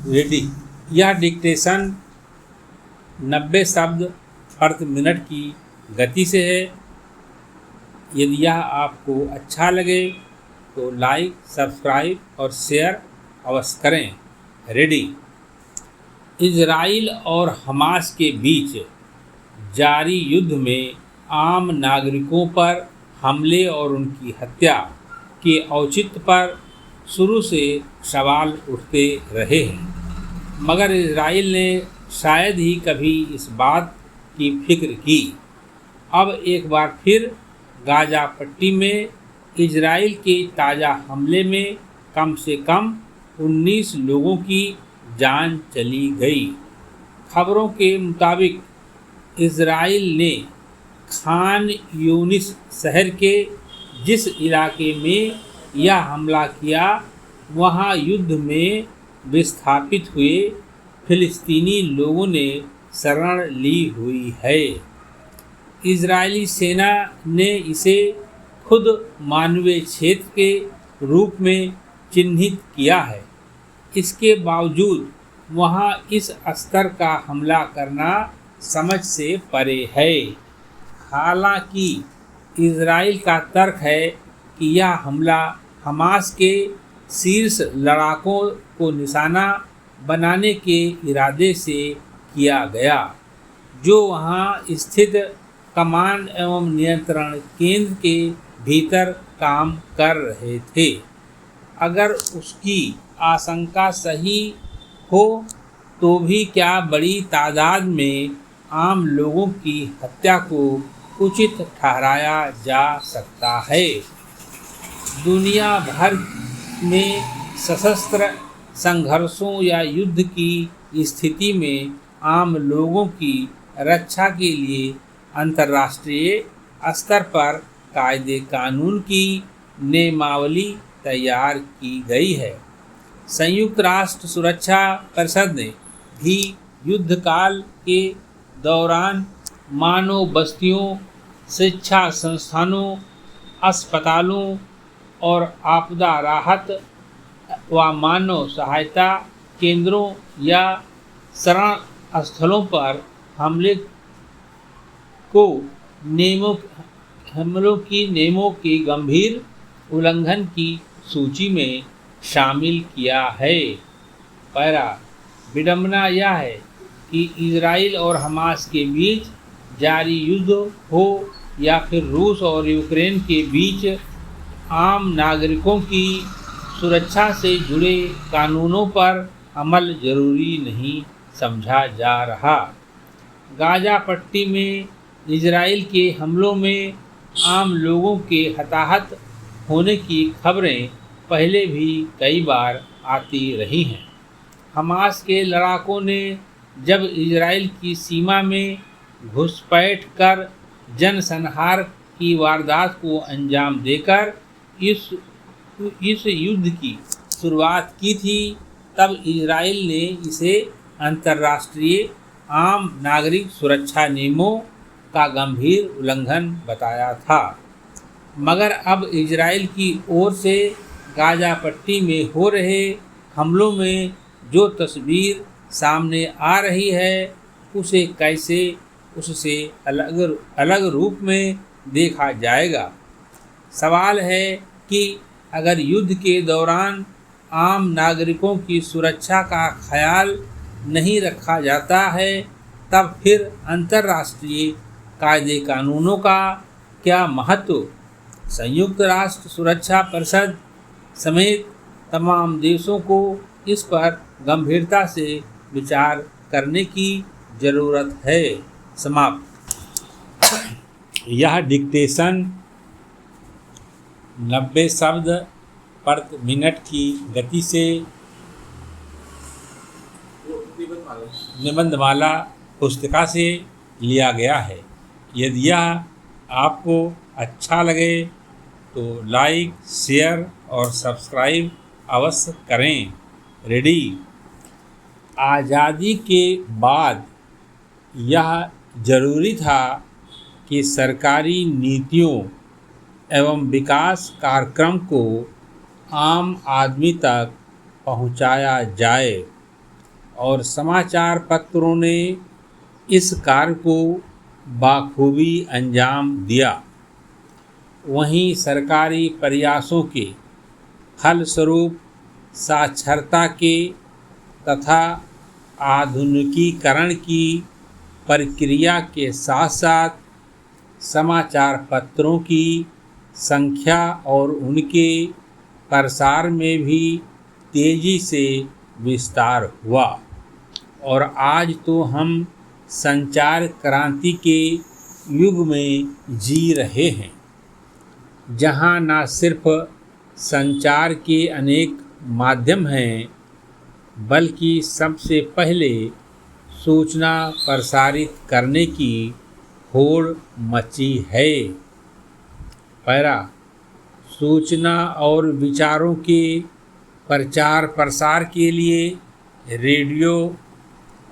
Ready. यह dictation 90 शब्द प्रति मिनट की गति से है। यदि यह आपको अच्छा लगे तो लाइक, सब्सक्राइब और शेयर अवश्य करें। रेडी। इजराइल और हमास के बीच जारी युद्ध में आम नागरिकों पर हमले और उनकी हत्या के औचित्य पर शुरू से सवाल उठते रहे हैं, मगर इजराइल ने शायद ही कभी इस बात की फिक्र की। अब एक बार फिर गाजा पट्टी में इजराइल के ताज़ा हमले में कम से कम 19 लोगों की जान चली गई। खबरों के मुताबिक इजराइल ने खान यूनिस शहर के जिस इलाके में यह हमला किया, वहां युद्ध में विस्थापित हुए फिलिस्तीनी लोगों ने शरण ली हुई है। इजरायली सेना ने इसे खुद मानवीय क्षेत्र के रूप में चिन्हित किया है। इसके बावजूद वहां इस स्तर का हमला करना समझ से परे है। हालांकि इजराइल का तर्क है कि यह हमला हमास के शीर्ष लड़ाकों को निशाना बनाने के इरादे से किया गया, जो वहां स्थित कमांड एवं नियंत्रण केंद्र के भीतर काम कर रहे थे। अगर उसकी आशंका सही हो तो भी क्या बड़ी तादाद में आम लोगों की हत्या को उचित ठहराया जा सकता है? दुनिया भर में सशस्त्र संघर्षों या युद्ध की स्थिति में आम लोगों की रक्षा के लिए अंतर्राष्ट्रीय स्तर पर कायदे कानून की नियमावली तैयार की गई है। संयुक्त राष्ट्र सुरक्षा परिषद ने भी युद्ध काल के दौरान मानव बस्तियों, शिक्षा संस्थानों, अस्पतालों और आपदा राहत व मानव सहायता केंद्रों या शरण स्थलों पर हमलों की नियमों के गंभीर उल्लंघन की सूची में शामिल किया है। पैरा। विडंबना यह है कि इजराइल और हमास के बीच जारी युद्ध हो या फिर रूस और यूक्रेन के बीच आम नागरिकों की सुरक्षा से जुड़े कानूनों पर अमल जरूरी नहीं समझा जा रहा। गाजा पट्टी में इजराइल के हमलों में आम लोगों के हताहत होने की खबरें पहले भी कई बार आती रही हैं। हमास के लड़ाकों ने जब इजराइल की सीमा में घुसपैठ कर जनसंहार की वारदात को अंजाम देकर इस युद्ध की शुरुआत की थी, तब इजराइल ने इसे अंतर्राष्ट्रीय आम नागरिक सुरक्षा नियमों का गंभीर उल्लंघन बताया था। मगर अब इजराइल की ओर से गाजा पट्टी में हो रहे हमलों में जो तस्वीर सामने आ रही है, उसे कैसे उससे अलग रूप में देखा जाएगा। सवाल है कि अगर युद्ध के दौरान आम नागरिकों की सुरक्षा का ख्याल नहीं रखा जाता है, तब फिर अंतर्राष्ट्रीय कायदे कानूनों का क्या महत्व? संयुक्त राष्ट्र सुरक्षा परिषद समेत तमाम देशों को इस पर गंभीरता से विचार करने की ज़रूरत है। समाप्त। यह डिक्टेशन 90 शब्द प्रति मिनट की गति से निबंधमाला पुस्तिका से लिया गया है। यदि यह आपको अच्छा लगे तो लाइक, शेयर और सब्सक्राइब अवश्य करें। रेडी। आज़ादी के बाद यह जरूरी था कि सरकारी नीतियों एवं विकास कार्यक्रम को आम आदमी तक पहुंचाया जाए। और समाचार पत्रों ने इस कार्य को बाखूबी अंजाम दिया। वहीं सरकारी प्रयासों के फलस्वरूप साक्षरता के तथा आधुनिकीकरण की प्रक्रिया के साथ साथ समाचार पत्रों की संख्या और उनके प्रसार में भी तेजी से विस्तार हुआ और आज तो हम संचार क्रांति के युग में जी रहे हैं, जहां न सिर्फ संचार के अनेक माध्यम हैं, बल्कि सबसे पहले सूचना प्रसारित करने की होड़ मची है। पैरा सूचना और विचारों के प्रचार प्रसार के लिए रेडियो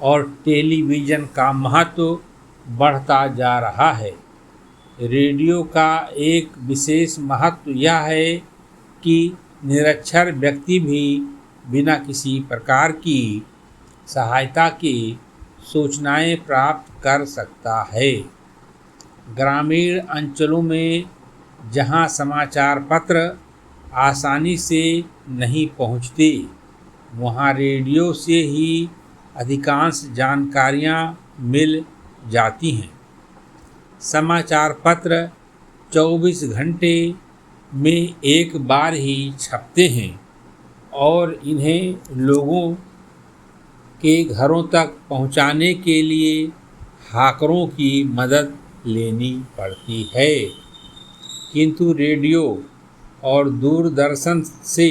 और टेलीविज़न का महत्व बढ़ता जा रहा है। रेडियो का एक विशेष महत्व यह है कि निरक्षर व्यक्ति भी बिना किसी प्रकार की सहायता के सूचनाएं प्राप्त कर सकता है। ग्रामीण अंचलों में जहां समाचार पत्र आसानी से नहीं पहुंचते, वहां रेडियो से ही अधिकांश जानकारियां मिल जाती हैं। समाचार पत्र 24 घंटे में एक बार ही छपते हैं और इन्हें लोगों के घरों तक पहुंचाने के लिए हाकरों की मदद लेनी पड़ती है। किंतु रेडियो और दूरदर्शन से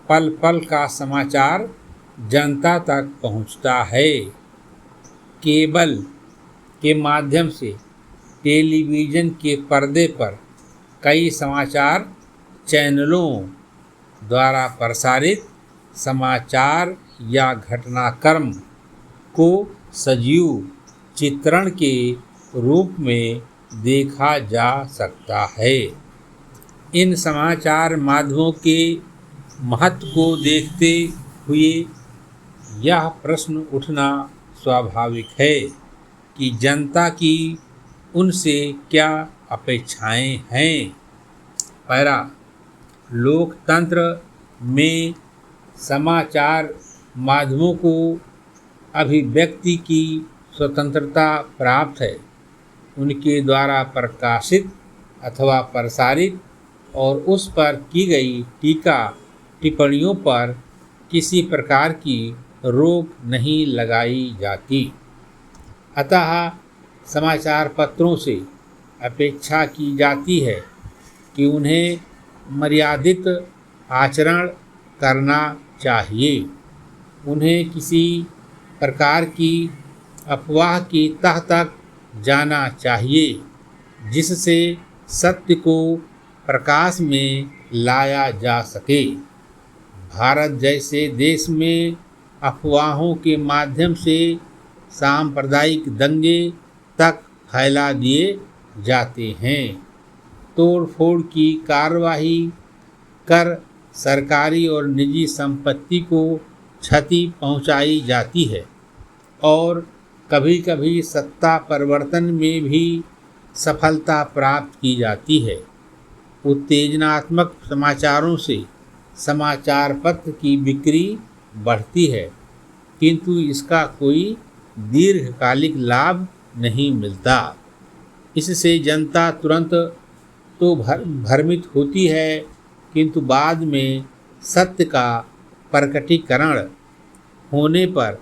पल पल का समाचार जनता तक पहुंचता है। केबल के माध्यम से टेलीविज़न के पर्दे पर कई समाचार चैनलों द्वारा प्रसारित समाचार या घटनाक्रम को सजीव चित्रण के रूप में देखा जा सकता है। इन समाचार माध्यमों के महत्व को देखते हुए यह प्रश्न उठना स्वाभाविक है कि जनता की उनसे क्या अपेक्षाएं हैं। पैरा लोकतंत्र में समाचार माध्यमों को अभिव्यक्ति की स्वतंत्रता प्राप्त है। उनके द्वारा प्रकाशित अथवा प्रसारित और उस पर की गई टीका टिप्पणियों पर किसी प्रकार की रोक नहीं लगाई जाती। अतः समाचार पत्रों से अपेक्षा की जाती है कि उन्हें मर्यादित आचरण करना चाहिए। उन्हें किसी प्रकार की अफवाह की तह तक जाना चाहिए जिससे सत्य को प्रकाश में लाया जा सके। भारत जैसे देश में अफवाहों के माध्यम से सांप्रदायिक दंगे तक फैला दिए जाते हैं। तोड़ फोड़ की कार्यवाही कर सरकारी और निजी संपत्ति को क्षति पहुंचाई जाती है और कभी कभी सत्ता परिवर्तन में भी सफलता प्राप्त की जाती है। उत्तेजनात्मक समाचारों से समाचार पत्र की बिक्री बढ़ती है, किंतु इसका कोई दीर्घकालिक लाभ नहीं मिलता। इससे जनता तुरंत तो भ्रमित होती है, किंतु बाद में सत्य का प्रकटीकरण होने पर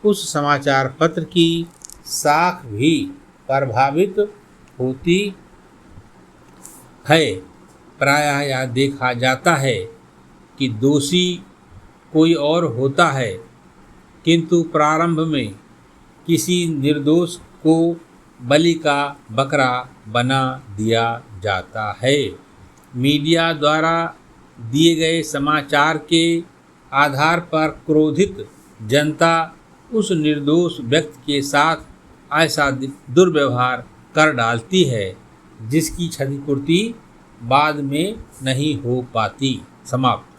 उस समाचार पत्र की साख भी प्रभावित होती है। प्रायः यह देखा जाता है कि दोषी कोई और होता है, किंतु प्रारंभ में किसी निर्दोष को बलि का बकरा बना दिया जाता है। मीडिया द्वारा दिए गए समाचार के आधार पर क्रोधित जनता उस निर्दोष व्यक्ति के साथ ऐसा दुर्व्यवहार कर डालती है जिसकी क्षतिपूर्ति बाद में नहीं हो पाती। समाप्त।